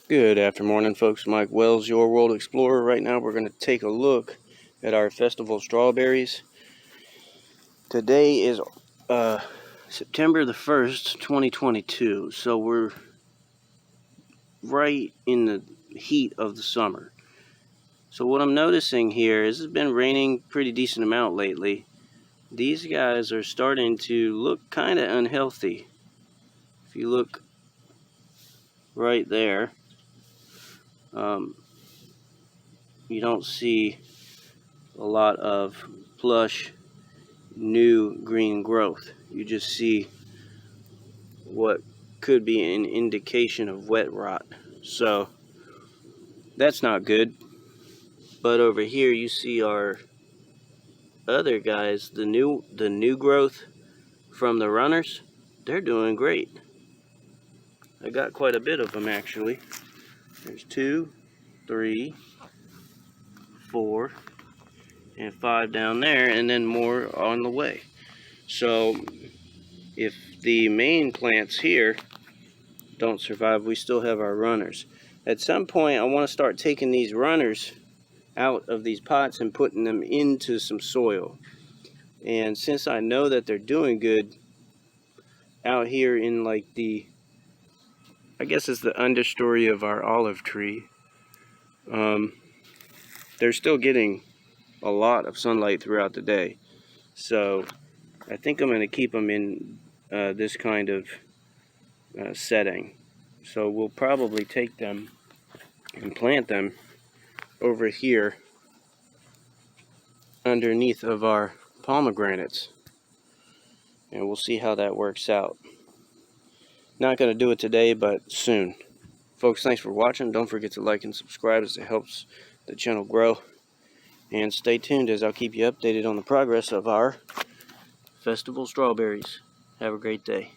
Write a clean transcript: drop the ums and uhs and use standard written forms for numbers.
Good afternoon, folks. Mike Wells, your World Explorer. Right now we're going to take a look at our festival strawberries. Today is September the 1st, 2022, so we're right in the heat of the summer. So what I'm noticing here is it's been raining pretty decent amount lately. These guys are starting to look kind of unhealthy. If you look right there, you don't see a lot of plush new green growth. You just see what could be an indication of wet rot. So that's not good. But over here you see our other guys, the new growth from the runners. They're doing great. I got quite a bit of them actually. There's 2, 3, 4, and 5 down there, and then more on the way. So if the main plants here don't survive, we still have our runners. At some point I want to start taking these runners out of these pots and putting them into some soil. And since I know that they're doing good out here in like I guess it's the understory of our olive tree, they're still getting a lot of sunlight throughout the day. So I think I'm going to keep them in this kind of setting. So we'll probably take them and plant them over here underneath of our pomegranates, and we'll see how that works out. Not going to do it today, but soon. Folks, thanks for watching. Don't forget to like and subscribe as it helps the channel grow. And stay tuned as I'll keep you updated on the progress of our festival strawberries. Have a great day.